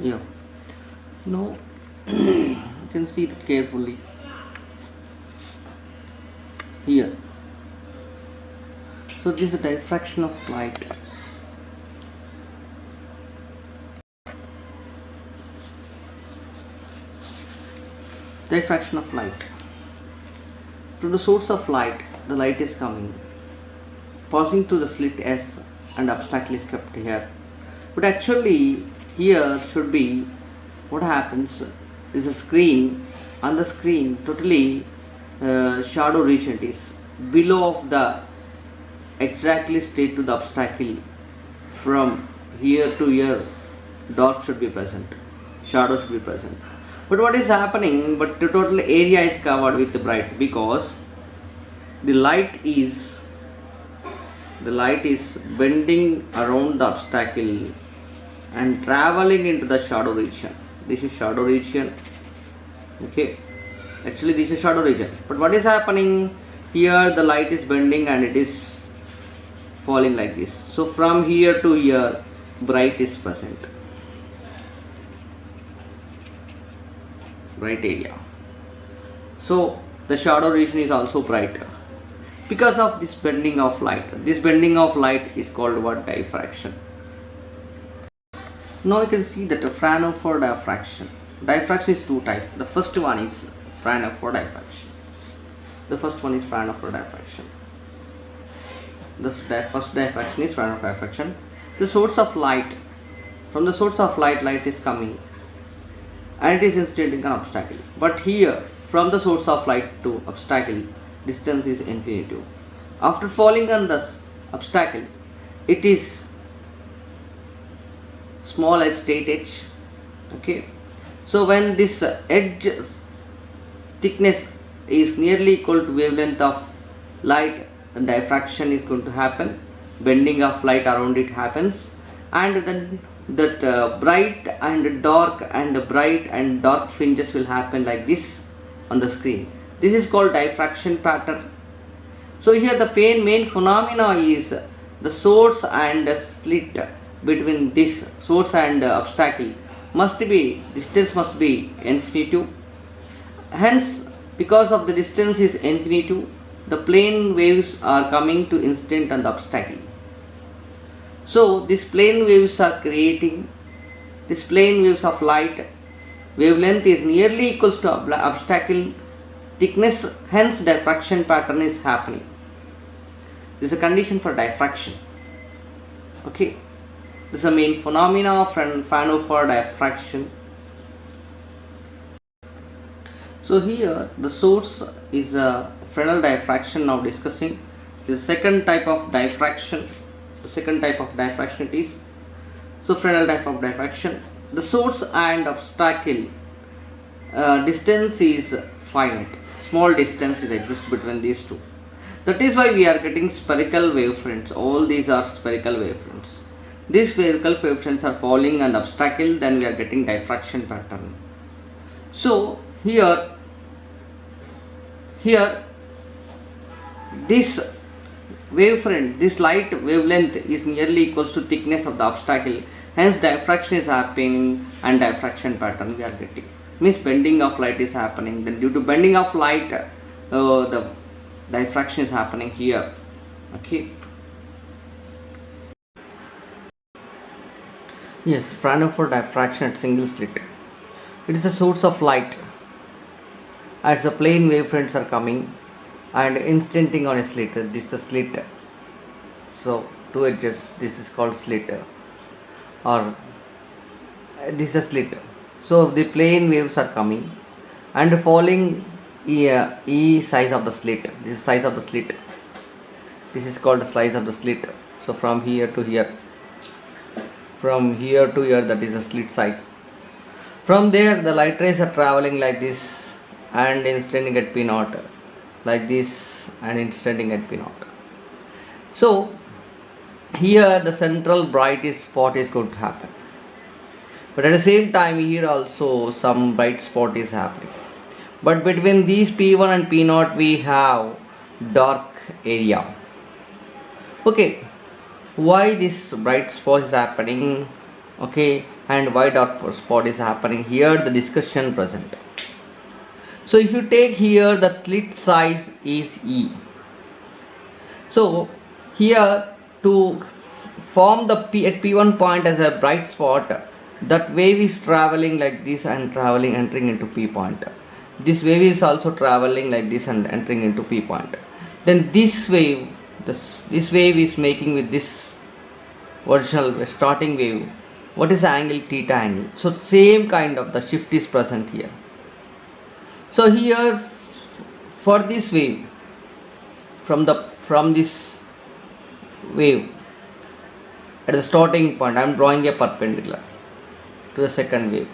Yeah. Now you can see it carefully here. So this is a diffraction of light. Diffraction of light. From the source of light, the light is coming, passing through the slit S, and obstacle is kept here. But actually, here should be what happens is a screen. On the screen, totally shadow region is below of the exactly straight to the obstacle. From here to here, dark should be present, shadow should be present. But what is happening? But the total area is covered with bright because the light is bending around the obstacle and traveling into the shadow region. This is shadow region. Okay, actually this is shadow region. But what is happening here? The light is bending and it is falling like this. So from here to here, bright is present. Bright area. So the shadow region is also brighter because of this bending of light. This bending of light is called what? Diffraction. Now you can see that the Fraunhofer diffraction. Diffraction is two types. The first one is Fraunhofer diffraction. The first one is Fraunhofer diffraction. The first diffraction is Fraunhofer diffraction. The source of light. From the source of light, light is coming and it is incident an obstacle. But here, from the source of light to obstacle, distance is infinity. After falling on the obstacle, it is small edge, straight edge. Okay. So when this edge thickness is nearly equal to wavelength of light, then diffraction is going to happen. Bending of light around it happens, and then that bright and dark fringes will happen like this on the screen. This is called diffraction pattern. So here the main phenomena is the source and the slit between this source and obstacle distance must be infinity. Hence, because of the distance is infinity, the plane waves are coming to incident on the obstacle. So these plane waves are creating this plane waves of light. Wavelength is nearly equals to obstacle thickness, hence diffraction pattern is happening. This is a condition for diffraction. Okay, this is a main phenomena of Fraunhofer diffraction. So here the source is a Fresnel diffraction. Now discussing the second type of diffraction. The second type of diffraction is Fresnel type of diffraction. The source and obstacle distance is finite. Small distance is exist between these two. That is why we are getting spherical wavefronts. All these are spherical wavefronts. These spherical wavefronts are falling on the obstacle, then we are getting diffraction pattern. So here this wavefront, this light wavelength is nearly equals to thickness of the obstacle, hence diffraction is happening and diffraction pattern we are getting. Means bending of light is happening, then due to bending of light the diffraction is happening here. Okay. Yes, Fraunhofer diffraction at single slit. It is a source of light. As the plane wavefronts are coming and incidenting on a slit. This is the slit. So two edges. This is called slit, or this is a slit. So the plane waves are coming and falling E size of the slit. This is size of the slit. This is called the size of the slit. So from here to here, that is a slit size. From there the light rays are traveling like this and incidenting at P naught, like this, and incidenting at P naught. So here the central bright spot is going to happen, but at the same time here also some bright spot is happening. But between these P1 and P0 we have dark area. Okay, why this bright spot is happening? Okay, and why dark spot is happening here, the discussion present. So if you take here, the slit size is E. So here, to form the P at P1 point as a bright spot, that wave is traveling like this and traveling entering into P point. This wave is also traveling like this and entering into P point. Then this wave, this wave is making with this original starting wave. What is the angle? Theta angle. So same kind of the shift is present here. So here, for this wave, from this wave at the starting point, I am drawing a perpendicular to the second wave.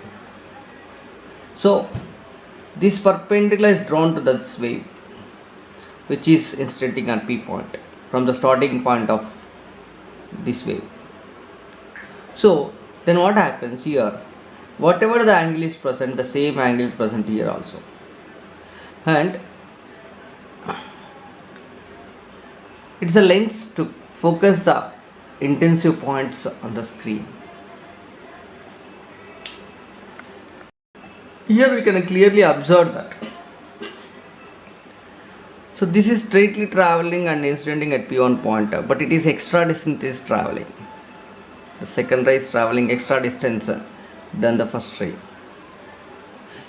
So this perpendicular is drawn to this wave, which is instanting at P point from the starting point of this wave. So then what happens here? Whatever the angle is present, the same angle is present here also. And it's a lens to focus the intensive points on the screen. Here we can clearly observe that. So this is straightly traveling and incidenting at P1 point, but it is extra distance is traveling. The second ray is traveling extra distance than the first ray.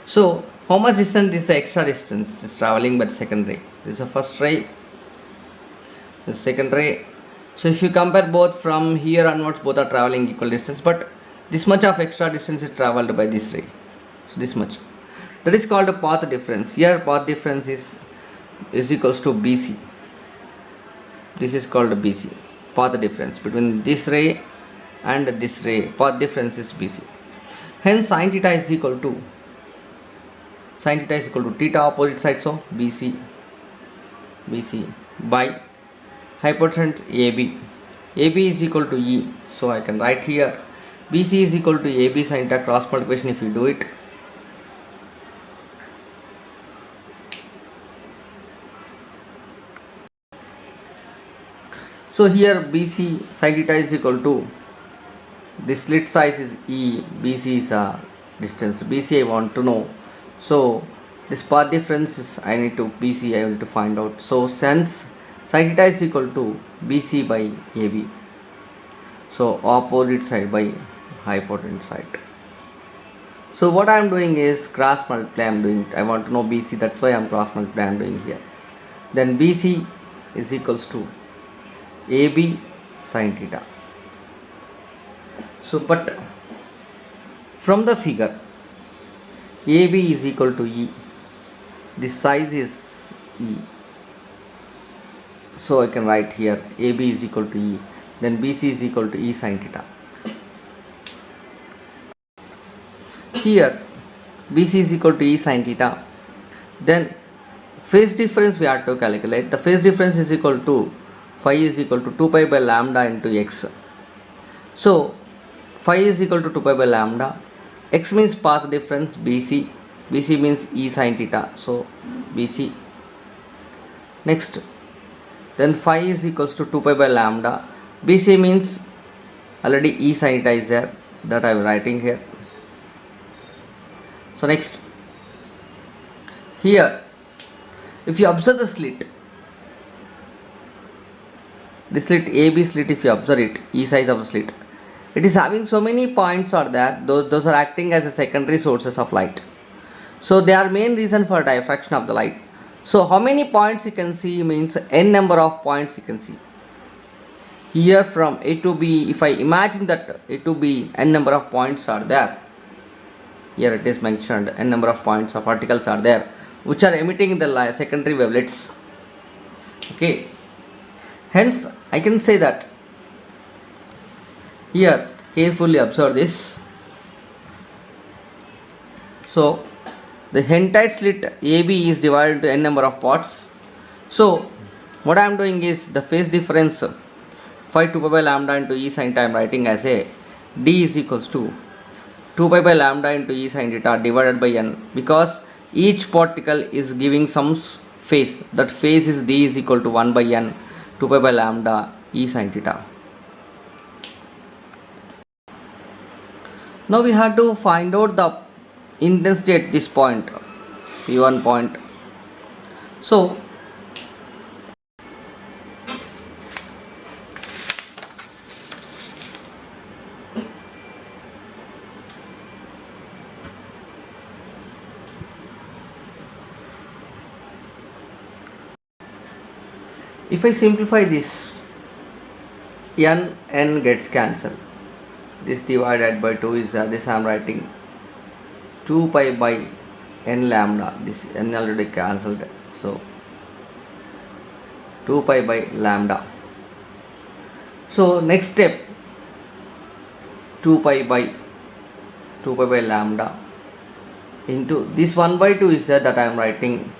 So how much distance is the extra distance is traveling by the second ray? This is the first ray, the second ray. So if you compare both, from here onwards, both are traveling equal distance, but this much of extra distance is traveled by this ray. So this much. That is called a path difference. Here path difference is equals to BC. This is called BC. Path difference between this ray and this ray. Path difference is BC. Hence sin theta is equal to theta opposite side, so BC by hypotenuse AB. AB is equal to E, so I can write here BC is equal to AB sin theta cross multiplication if you do it. So here BC sin theta is equal to, this slit size is E, BC is a distance, BC I want to know. So this path difference is I need to find out. So since sin theta is equal to BC by AB, so opposite side by hypotenuse side. So what I am doing is cross multiply. I want to know BC, that's why I am cross multiply I am doing here. Then BC is equals to AB sin theta. So but from the figure, AB is equal to E. This size is E. So I can write here AB is equal to E. Then BC is equal to E sin theta. Here BC is equal to E sin theta. Then phase difference we have to calculate. The phase difference is equal to phi is equal to 2 pi by lambda into x. So phi is equal to 2 pi by lambda. X means path difference, BC. BC means E sin theta. So BC. Next, then phi is equals to 2 pi by lambda. BC means already E sin theta is there, that I am writing here. So next, here if you observe the slit, the slit AB slit, if you observe it, E size of the slit, it is having so many points are there, those are acting as a secondary sources of light. So they are main reason for diffraction of the light. So how many points you can see means n number of points you can see. Here from A to B, if I imagine that A to B n number of points are there, here it is mentioned n number of points of particles are there which are emitting the secondary wavelets. Okay, hence I can say that here carefully observe this. So the entire slit AB is divided into n number of parts. So what I am doing is the phase difference phi 2 pi by lambda into E sin theta I am writing as a D is equals to 2 pi by lambda into E sin theta divided by n, because each particle is giving some phase. That phase is D is equal to 1 by n 2 pi by lambda E sin theta. Now we have to find out the intensity at this point, P1 point. So if I simplify this, n gets cancelled. This divided by 2 is this I am writing 2 pi by n lambda. This n already cancelled, so 2 pi by lambda. So next step, 2 pi by lambda into this 1 by 2 is that I am writing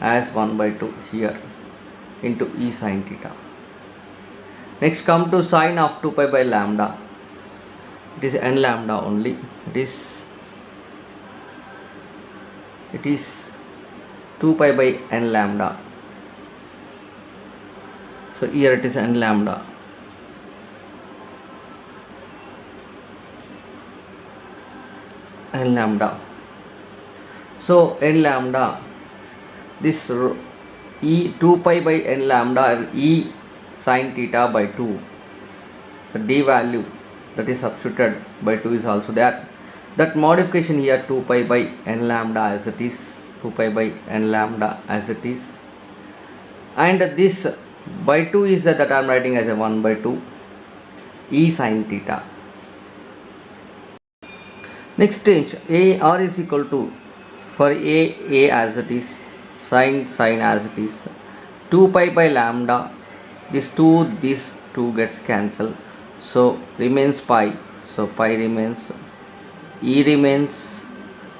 as 1 by 2 here into e sin theta. Next come to sine of 2 pi by lambda. It is n lambda only. It is 2 pi by n lambda. So here it is n lambda. N lambda. So n lambda, this e 2 pi by n lambda e sin theta by 2. So d value that is substituted by 2 is also there. That modification here 2 pi by n lambda as it is, 2 pi by n lambda as it is, and this by 2 is that I am writing as a 1 by 2 e sin theta. Next change, r is equal to, for a as it is, sin as it is, 2 pi by lambda, this 2 gets cancelled, so remains pi, so pi remains, e remains,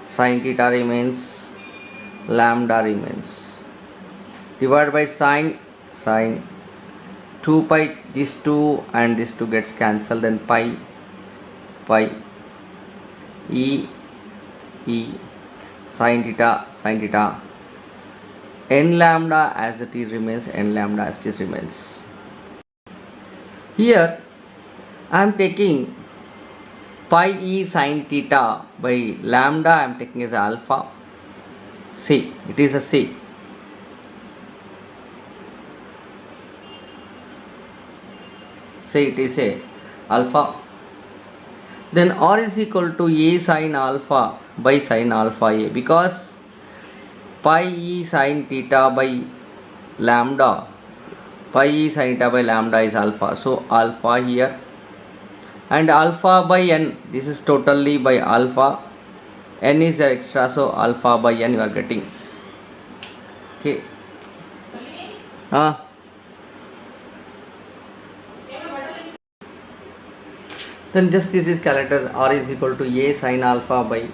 sin theta remains, lambda remains, divided by sine 2 pi, this 2 and this 2 gets cancelled, then pi e sin theta, n lambda as it is remains, n lambda as it is remains. Here I am taking pi e sin theta by lambda, I am taking as alpha. C, it is a C. Say it is a alpha. Then r is equal to a sin alpha by sin alpha a, because pi e sin theta by lambda, pi e sin theta by lambda is alpha, so alpha here, and alpha by n, this is totally by alpha, n is the extra, so alpha by n you are getting. Okay. Then just this is calculated, r is equal to a sin alpha by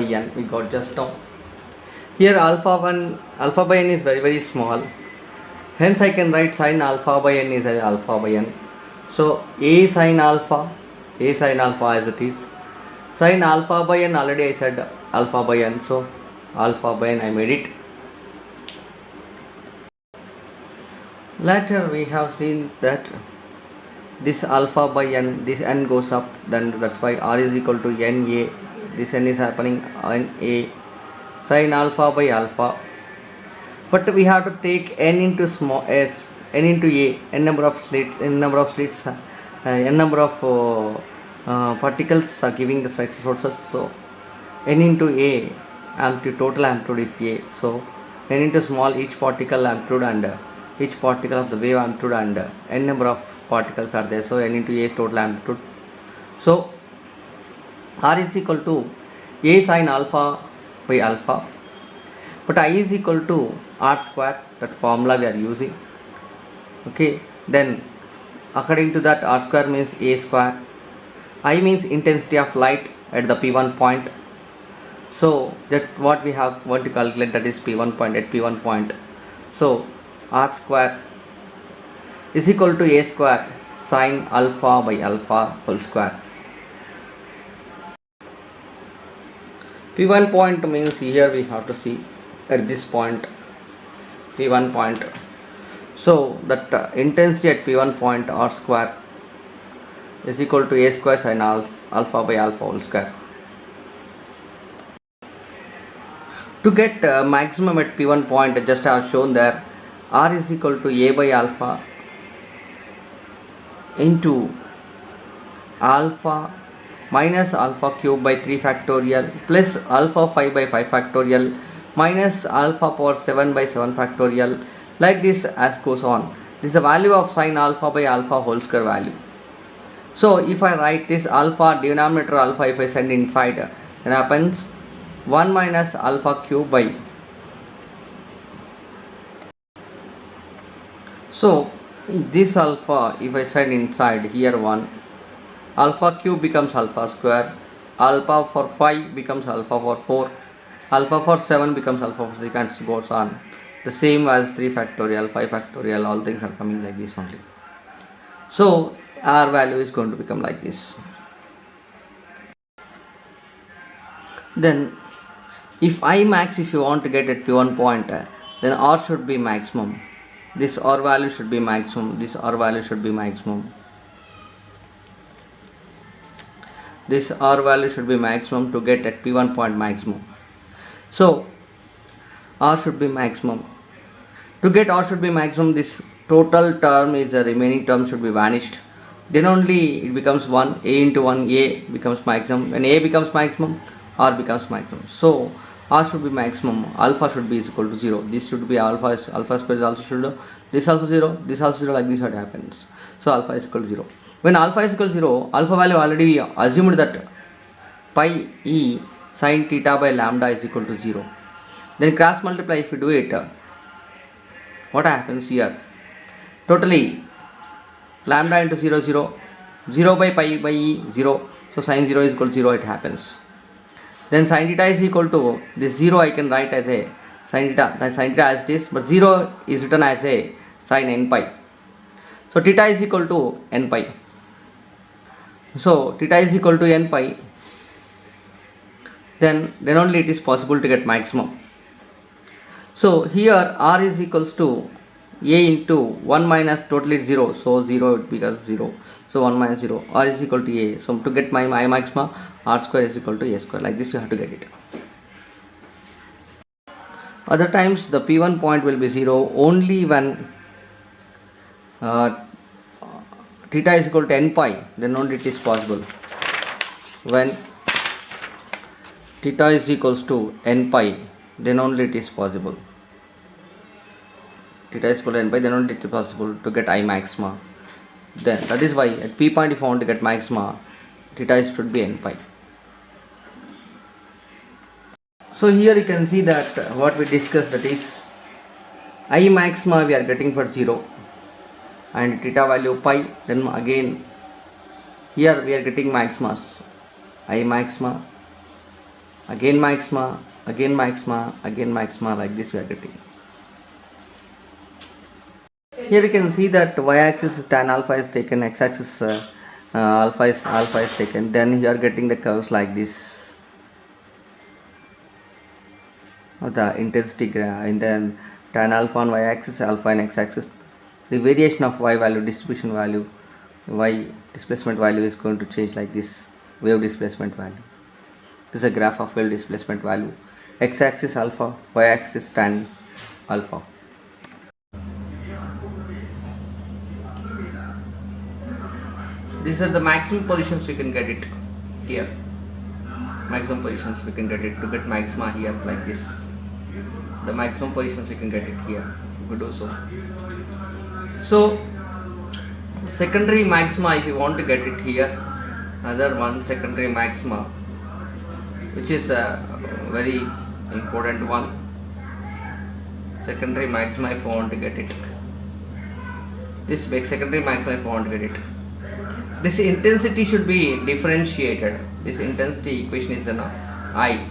n, we got just now. Here alpha by n is very small, hence I can write sin alpha by n is alpha by n. So a sin alpha as it is, sin alpha by n already I said alpha by n, so alpha by n I made it. Later we have seen that this alpha by n, this n goes up, then that's why r is equal to n a, this n is happening n a sin alpha by alpha, but we have to take n into small s, n into a, n number of slits, n number of particles are giving the slight sources, so n into a, total amplitude is a, so n into small each particle amplitude and each particle of the wave amplitude and n number of particles are there, so n into a is total amplitude. So r is equal to a sin alpha by alpha, but I is equal to r square, that formula we are using. Okay, then according to that r square means a square, I means intensity of light at the p1 point, so that what we have want to calculate, that is p1 point at p1 point, so r square is equal to a square sin alpha by alpha whole square. P1 point means here we have to see at this point, P1 point, so that intensity at P1 point r square is equal to a square sin alpha by alpha whole square. To get maximum at P1 point, just I have shown there, R is equal to a by alpha into alpha minus alpha cube by 3 factorial plus alpha 5 by 5 factorial minus alpha power 7 by 7 factorial, like this as goes on. This is the value of sin alpha by alpha whole square value. So if I write this alpha denominator alpha, if I send inside, then happens 1 minus alpha cube by, so this alpha if I send inside here 1, alpha cube becomes alpha square, alpha for 5 becomes alpha for 4, alpha for 7 becomes alpha for 6, and goes on. The same as 3 factorial, 5 factorial, all things are coming like this only. So R value is going to become like this. Then if I max, if you want to get at P1 point, then R should be maximum. This R value should be maximum. This R value should be maximum. This R value should be maximum to get at P1 point maximum. So R should be maximum. To get R should be maximum, this total term is the remaining term should be vanished. Then only it becomes 1. A into 1, A becomes maximum. When A becomes maximum, R becomes maximum. So R should be maximum. Alpha should be equal to 0. This should be alpha square is also should. This also 0. This also 0. Like this what happens. So alpha is equal to 0. When alpha is equal to 0, alpha value already assumed that pi e sin theta by lambda is equal to 0. Then cross multiply, if you do it, what happens here? Totally lambda into 0, 0, 0 by pi by e, 0. So sin 0 is equal to 0, it happens. Then sin theta is equal to this 0, I can write as a sin theta, that sin theta as it is, but 0 is written as a sin n pi. So theta is equal to n pi. So theta is equal to n pi. Then only it is possible to get maximum. So here R is equals to A into 1 minus totally 0. So 0 it becomes 0. So 1 minus 0. R is equal to A. So to get my maxima, R square is equal to A square. Like this you have to get it. Other times the P1 point will be 0 only when theta is equal to n pi. Then only it is possible. When theta is equals to n pi, then only it is possible. Theta is equal to n pi, then only it is possible to get I maxima. Then that is why at P point if I want to get maxima, theta should be n pi. So here you can see that what we discussed, that is I maxima we are getting for 0 and theta value pi. Then again here we are getting maximas, I maxima, again maxima, again maxima, again maxima, like this we are getting. Here you can see that y-axis is tan alpha is taken, x-axis alpha is taken. Then you are getting the curves like this, the intensity graph, and then tan alpha on y-axis, alpha and x-axis. The variation of y value, distribution value, y displacement value is going to change like this. Wave displacement value. This is a graph of wave displacement value. X-axis alpha, y-axis tan alpha. These are the maximum positions we can get it here. Maximum positions we can get it to get maxima here like this. The maximum positions we can get it here. We do so. So secondary maxima, if you want to get it here, another one secondary maxima, which is a very important one. Secondary maxima, if you want to get it, this big secondary maxima, if you want to get it, this intensity should be differentiated. This intensity equation is an I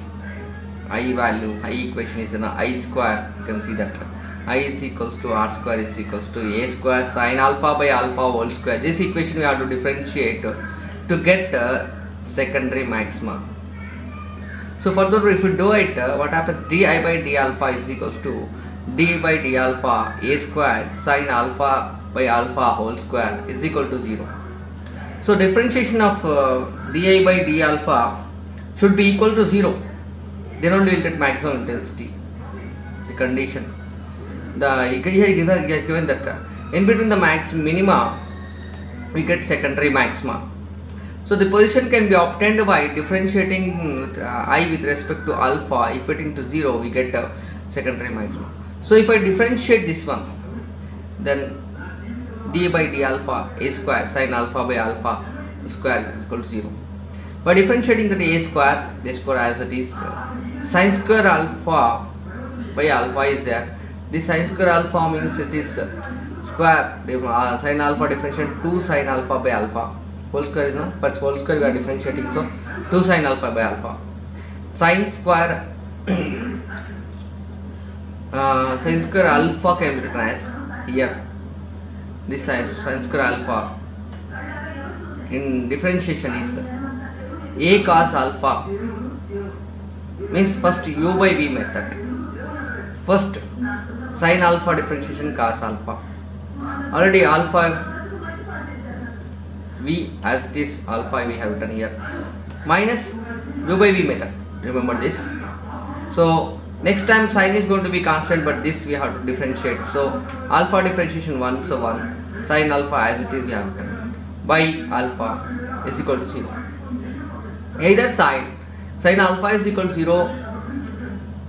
value, I equation is an I square. You can see that I is equals to R square is equals to A square sin alpha by alpha whole square. This equation we have to differentiate to get secondary maxima. So further if you do it, what happens, di by d alpha is equals to d by d alpha A square sin alpha by alpha whole square is equal to 0. So differentiation of di by d alpha should be equal to 0, then only we will get maximum intensity, the condition. Here is given that in between the minima we get secondary maxima. So the position can be obtained by differentiating I with respect to alpha, equating to 0, we get secondary maxima. So if I differentiate this one, then d by d alpha a square sin alpha by alpha square is equal to 0. By differentiating that a square as it is, sin square alpha by alpha is there. This sin square alpha means it is square sin alpha differentiate 2 sin alpha by alpha. Whole square is not, but whole square we are differentiating, so 2 sin alpha by alpha. Sin square alpha can be written as here. This sin square alpha in differentiation is a cos alpha, means first u by v method. First sin alpha differentiation cos alpha. Already alpha v as it is alpha we have written here, minus u by v method. Remember this. So next time sin is going to be constant, but this we have to differentiate. So alpha differentiation 1, so 1 sin alpha as it is we have written by alpha is equal to 0. Either sin alpha is equal to 0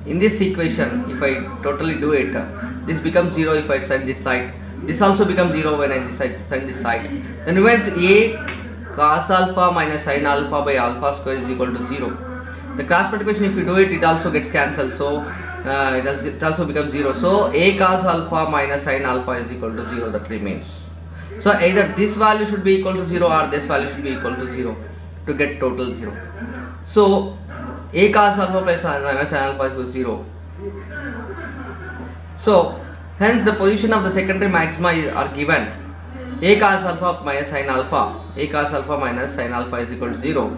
in this equation. If I totally do it, this becomes 0 if I set this side. This also becomes 0 when I send this side. Then remains a cos alpha minus sin alpha by alpha square is equal to 0. The cross multiplication, if you do it, it also gets cancelled. So it also becomes 0. So a cos alpha minus sin alpha is equal to 0. That remains. So either this value should be equal to 0 or this value should be equal to 0 to get total 0. So a cos alpha plus sin alpha is equal to 0. So hence the position of the secondary maxima are given. A cos alpha minus sin alpha. A cos alpha minus sin alpha is equal to 0.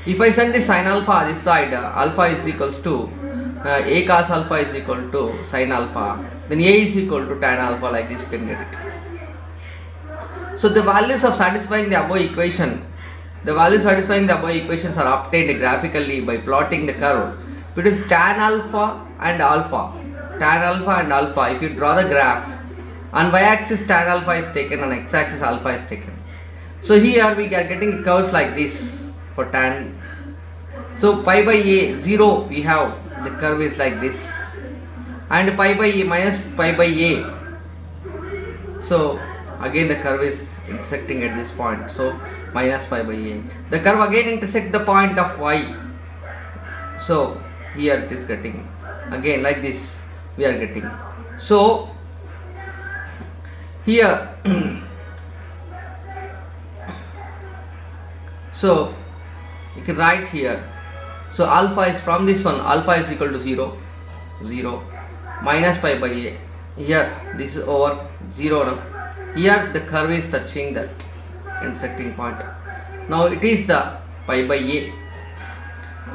If I send this sin alpha this side, alpha is equals to a cos alpha is equal to sin alpha, then a is equal to tan alpha, like this you can get it. So the values of satisfying the above equation, the values satisfying the above equations are obtained graphically by plotting the curve between tan alpha and alpha. Tan alpha and alpha, if you draw the graph, on y-axis tan alpha is taken, on x-axis alpha is taken. So here we are getting curves like this for tan. So pi by a 0 we have, the curve is like this, and pi by a minus pi by a. So again the curve is intersecting at this point, so minus pi by a. The curve again intersect the point of y. So here it is getting again like this we are getting. So here so you can write here. So alpha is from this one, alpha is equal to 0, 0 minus pi by a. Here this is over 0 now. Here the curve is touching that intersecting point. Now it is the pi by a.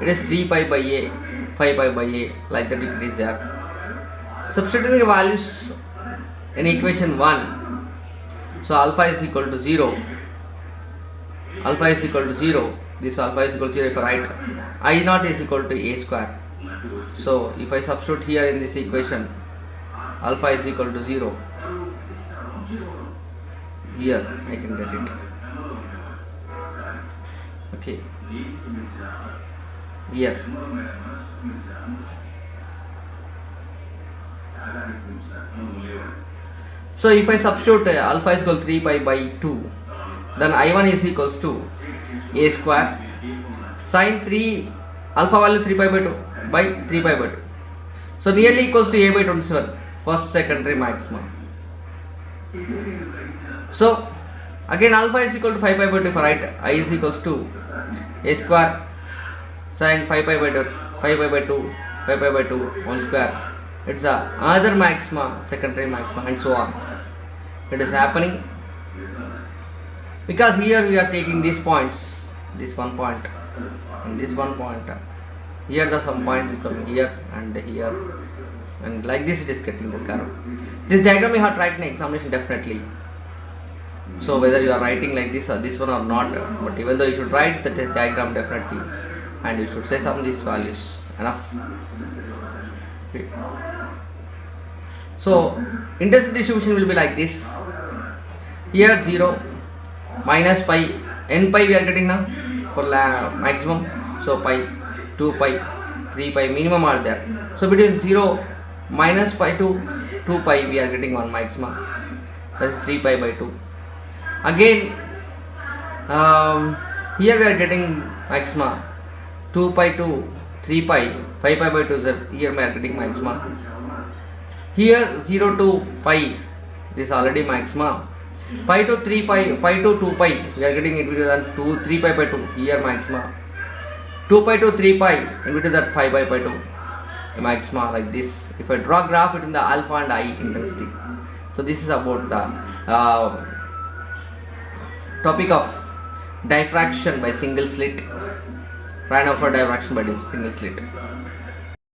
It is 3 pi by a, 5 pi by a, like that it is there. Substituting the values in equation 1. So alpha is equal to 0. Alpha is equal to 0. This alpha is equal to 0 if I write I naught is equal to a square. So if I substitute here in this equation, alpha is equal to 0. Here I can get it. Okay. Here. So if I substitute alpha is equal to 3 pi by 2, then I1 is equals to a square sin 3 alpha value 3 pi by 2 by 3 pi by 2. So nearly equals to a by 27, first secondary maximum. So again alpha is equal to 5 pi by 2 for right, I is equals to a square sin 5 pi by 2, 5 pi by 2, 5 pi by 2 whole square. It's another maxima, secondary maxima, and so on. It is happening because here we are taking these points, this one point and this one point. Here the some point is coming here and here, and like this it is getting the curve. This diagram you have tried in examination definitely. So whether you are writing like this or this one or not, but even though you should write the diagram definitely, and you should say some these values enough. Okay. So intensity distribution will be like this. Here 0 minus pi, n pi we are getting now for maximum. So pi, 2 pi, 3 pi minimum are there. So between 0 minus pi to 2 pi we are getting one maximum, that is 3 pi by 2. Again here we are getting maxima 2 pi to 3 pi, 5 pi by 2 is here we are getting maxima. Here 0 to pi, this is already maxima. Pi to 3 pi, pi to 2 pi we are getting in between that 2 3 pi by 2, here maxima. 2 pi to 3 pi in between that 5 pi by 2 maxima, like this. If I draw graph between the alpha and I intensity. So this is about the topic of diffraction by single slit, Randolph diffraction by single slit.